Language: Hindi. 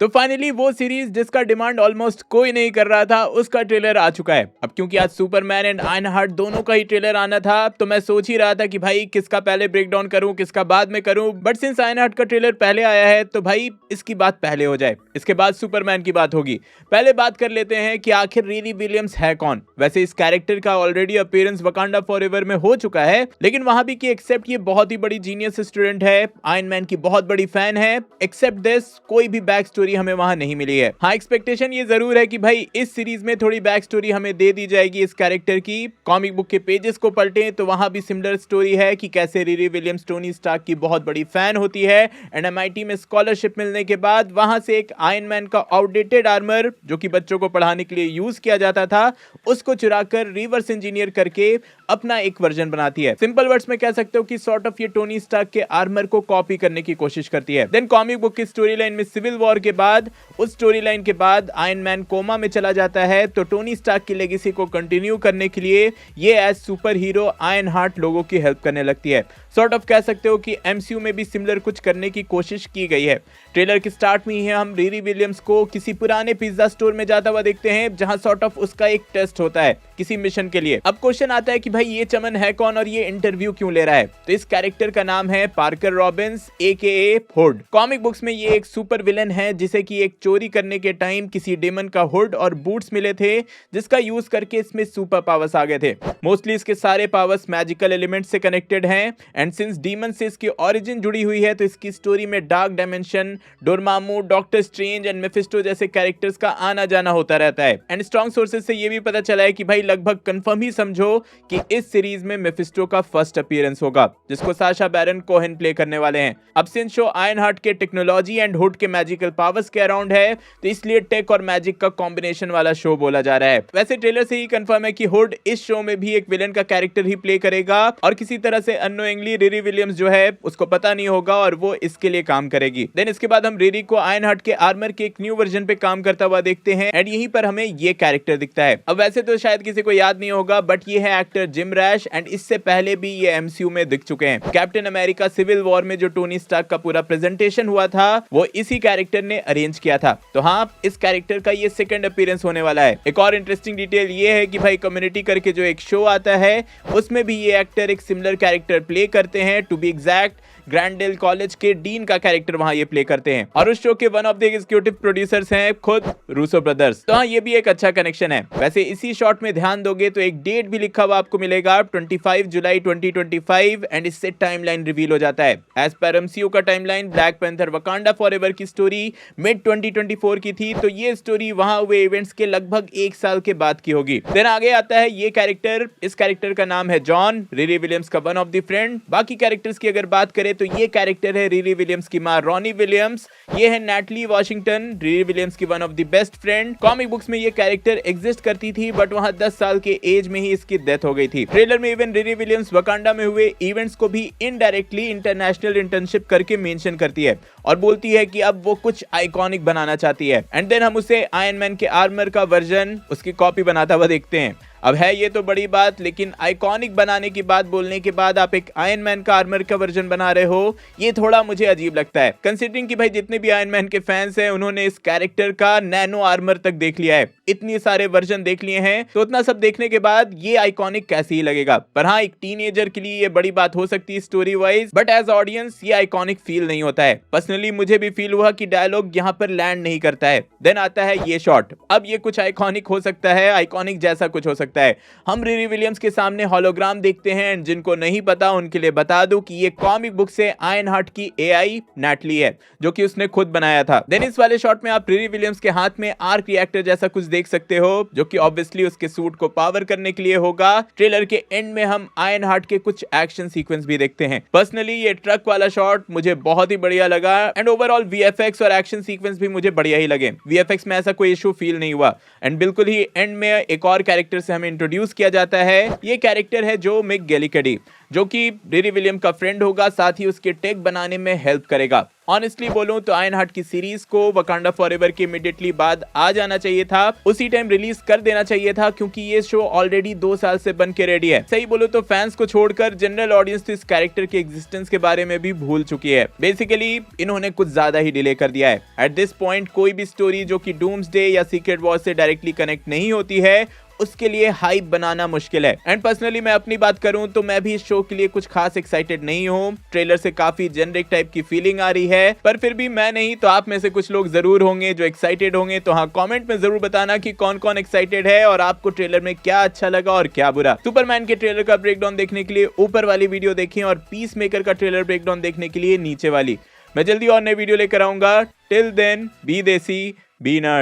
तो फाइनली वो सीरीज जिसका डिमांड ऑलमोस्ट कोई नहीं कर रहा था, उसका ट्रेलर आ चुका है। अब क्योंकि आज सुपरमैन एंड आयरनहार्ट दोनों का ही ट्रेलर आना था, तो मैं सोच ही रहा था कि भाई किसका पहले ब्रेक डाउन करूं, किसका बाद में करूं। बट सिंस आयरनहार्ट का ट्रेलर पहले आया है, तो भाई इसकी बात पहले हो जाए, इसके बाद सुपरमैन की बात होगी। पहले बात कर लेते हैं कि आखिर रिरी विलियम्स है कौन। वैसे इस कैरेक्टर का ऑलरेडी अपीयरेंस वकांडा फॉरएवर में हो चुका है, लेकिन वहां भी कि एक्सेप्ट ये बहुत ही बड़ी जीनियस स्टूडेंट है, आयरन मैन की बहुत बड़ी फैन है, एक्सेप्ट दिस कोई भी बैक स्टोरी हमें वहां नहीं मिली है। हाँ, एक्सपेक्टेशन ये जरूर है कि भाई इस सीरीज में थोड़ी बैक स्टोरी हमें दे दी जाएगी इस कैरेक्टर की। कॉमिक बुक के पेजेस को पलटें तो वहां भी सिमिलर स्टोरी है कि कैसे रिरी विलियम्स टोनी स्टार्क की बहुत बड़ी फैन होती है एंड एमआईटी में स्कॉलरशिप मिलने के बाद वहां से एक आयरन मैन का आउटडेटेड आर्मर जो कि बच्चों को पढ़ाने के लिए यूज किया जाता था, उसको चुराकर रिवर्स इंजीनियर करके अपना एक वर्जन बनाती है। सिंपल वर्ड्स में कह सकते हो कि सॉर्ट ऑफ ये टोनी स्टार्क के आर्मर को कॉपी करने की कोशिश करती है। देन कॉमिक बुक की स्टोरी लाइन में सिविल वॉर के बाद, उस स्टोरी लाइन के बाद आयरन मैन कोमा में चला जाता है, तो टोनी स्टार्क की लेगेसी को कंटिन्यू करने के लिए ये as superhero Iron Heart लोगों की हेल्प करने लगती है। सॉर्ट ऑफ कह सकते हो कि एमसीयू में भी सिमिलर कुछ करने की कोशिश की गई है। ट्रेलर के स्टार्ट में ही हम रिरी विलियम्स को किसी पुराने पिज्जा स्टोर में जाता हुआ देखते हैं, जहां सॉर्ट ऑफ उसका एक टेस्ट होता है किसी मिशन के लिए। अब क्वेश्चन आता है कि भाई ये चमन है कौन और ये इंटरव्यू क्यों ले रहा है। तो इस कैरेक्टर का नाम है Parker Robins AKA hood. Comic books में ये एक सुपर विलन है जिसे कि एक चोरी करने के टाइम किसी डेमन का हुड और बूट्स मिले थे, जिसका यूज करके इसमें सुपर पावर्स आ गए थे। मोस्टली इसके सारे पावर्स मैजिकल एलिमेंट से कनेक्टेड हैं एंड सिंस डीमन से इसकी ओरिजिन जुड़ी हुई है, तो इसकी स्टोरी में dark dimension, Dormammu, doctor strange and Mephisto जैसे कैरेक्टर्स का आना जाना होता रहता है। एंड स्ट्रॉन्ग सोर्सेज से ये भी पता चला है कि भाई लगभग कंफर्म ही समझो कि इस सीरीज में मेफिस्टो का फर्स्ट अपीयरेंस होगा, जिसको साशा बैरन कोहेन प्ले करने वाले हैं। अब सिंस शो आयरनहार्ट के टेक्नोलॉजी एंड हुड के मैजिकल पावर्स के अराउंड है, तो इसलिए टेक और मैजिक का कॉम्बिनेशन वाला शो बोला जा रहा है। वैसे ट्रेलर से ही कंफर्म है कि हुड इस शो में भी एक विलन का कैरेक्टर ही प्ले करेगा और किसी तरह से अननोइंगली रिरी विलियम्स जो है उसको पता नहीं होगा और वो इसके लिए काम करेगी। देन इसके बाद हम रिरी को आयरनहार्ट के आर्मर के एक न्यू वर्जन पे काम करता हुआ देखते हैं एंड यहीं पर हमें ये कैरेक्टर दिखता है। अब वैसे तो शायद किसी को याद नहीं होगा, बट ये है एक्टर जिम रैश एंड इससे पहले भी ये एमसीयू में दिख चुके हैं। कैप्टन अमेरिका सिविल वॉर में जो टोनी स्टार्क का पूरा प्रेजेंटेशन हुआ था, वो इसी कैरेक्टर ने अरेंज किया था। तो हाँ, इस कैरेक्टर का ये सेकंड अपीयरेंस होने वाला है। एक और इंटरेस्टिंग डिटेल ये है कि भाई कम्युनिटी करके जो एक शो आता है, उसमें भी ये एक्टर एक सिमिलर कैरेक्टर प्ले करते हैं। टू बी एग्जैक्ट, ग्रैंडेल कॉलेज के डीन का कैरेक्टर वहां ये प्ले करते हैं और उस शो के one of the executive producers हैं खुद रूसो ब्रदर्स। तो हाँ, ये भी एक अच्छा कनेक्शन है। वैसे इसी शॉट में ध्यान दोगे तो एक डेट भी लिखा हुआ आपको मिलेगा, 25 जुलाई 2025 एंड इससे टाइमलाइन रिवील हो जाता है। एज पर एमसीयू का timeline black panther Wakanda forever की स्टोरी मिड 2024 की थी, तो ये स्टोरी वहां हुए इवेंट्स के लगभग 1 साल के बाद की होगी। देन आगे आता है ये कैरेक्टर। इस कैरेक्टर का नाम है जॉन, रिरी विलियम्स का वन ऑफ द फ्रेंड। बाकी कैरेक्टर्स की अगर बात करें तो ये कैरेक्टर है रिरी विलियम्स की मां रॉनी विलियम्स। ये है नैटली वॉशिंगटन, रिरी विलियम्स की one of the best friend. Comic books में ये कैरेक्टर एग्जिस्ट करती थी, बट वहां 10 साल के एज में ही इसकी डेथ हो गई थी। ट्रेलर में इवन रिरी विलियम्स वकांडा में हुए इवेंट्स को भी इनडायरेक्टली इंटरनेशनल इंटर्नशिप करके मेंशन करती है और बोलती है कि अब वो कुछ आइकॉनिक बनाना चाहती है। एंड देन हम उसे आयरन मैन के आर्मर का वर्जन, उसकी कॉपी बनाता हुआ देखते हैं। अब है ये तो बड़ी बात, लेकिन आइकॉनिक बनाने की बात बोलने के बाद आप एक आयरन मैन का आर्मर का वर्जन बना रहे हो, ये थोड़ा मुझे अजीब लगता है। कंसीडरिंग कि भाई जितने भी आयरन मैन के फैंस हैं उन्होंने इस कैरेक्टर का नैनो आर्मर तक देख लिया है, इतने सारे वर्जन देख लिए हैं, तो उतना सब देखने के बाद ये आइकॉनिक कैसे ही लगेगा। पर हाँ, एक टीनेजर के लिए ये बड़ी बात हो सकती है story wise, but as audience ये आइकॉनिक फील नहीं होता है। पर्सनली मुझे भी फील हुआ कि डायलॉग यहाँ पर लैंड नहीं करता है। देन आता है ये शॉट। अब ये कुछ आइकॉनिक हो सकता है, आइकॉनिक जैसा कुछ हो सकता है। हम रिरी विलियम्स के सामने होलोग्राम देखते हैं एंड जिनको नहीं पता उनके लिए बता दूं कि ये कॉमिक बुक से आयरनहार्ट की AI नैटली है, जो कि उसने खुद बनाया था। देन इस वाले शॉट में आप रिरी विलियम्स के हाथ में आर्क रिएक्टर जैसा कुछ देख सकते हो, जो कि ऑब्वियसली उसके सूट को पावर करने के लिए होगा। ट्रेलर के एंड में हम आयरनहार्ट के कुछ एक्शन सीक्वेंस भी देखते हैं। पर्सनली ये ट्रक वाला शॉट मुझे बहुत ही बढ़िया लगा एंड ओवरऑल VFX और एक्शन सीक्वेंस भी मुझे बढ़िया ही लगे। VFX में ऐसा कोई इशू फील नहीं हुआ एंड बिल्कुल ही एंड में एक और कैरेक्टर से हमें इंट्रोड्यूस किया जाता है ये कैरेक्टर है जो मिक गैलिकडी, जो कि रिरी विलियम का फ्रेंड होगा, साथ ही उसके टेक बनाने में हेल्प करेगा। ऑनेस्टली बोलूं तो आयरनहार्ट की सीरीज को वकांडा फॉरएवर के इमीडिएटली बाद आ जाना चाहिए था, उसी टाइम रिलीज कर देना चाहिए था, क्योंकि ये शो ऑलरेडी 2 साल से बन के रेडी है। सही बोलो तो फैंस को छोड़कर जनरल ऑडियंस तो इस कैरेक्टर के एग्जिस्टेंस के बारे में भी भूल चुकी है। बेसिकली इन्होंने कुछ ज्यादा ही डिले कर दिया है। एट दिस पॉइंट कोई भी स्टोरी जो कि डूम्सडे या सीक्रेट वॉर से डायरेक्टली कनेक्ट नहीं होती है उसके लिए हाइप बनाना मुश्किल है। एंड पर्सनली मैं अपनी बात करूं तो मैं भी इस शो के लिए कुछ खास एक्साइटेड नहीं हूं। ट्रेलर से काफी जेनरिक टाइप की फीलिंग आ रही है, पर फिर भी मैं नहीं तो आप में से कुछ लोग जरूर होंगे जो एक्साइटेड होंगे। तो हाँ, कमेंट में जरूर बताना कि कौन कौन एक्साइटेड है और आपको ट्रेलर में क्या अच्छा लगा और क्या बुरा। सुपरमैन के ट्रेलर का ब्रेकडाउन देखने के लिए ऊपर वाली वीडियो देखें और पीस मेकर का ट्रेलर ब्रेकडाउन देखने के लिए नीचे वाली। मैं जल्दी और नई वीडियो लेकर आऊंगा। टिल देन बी देसी बी नर्ड।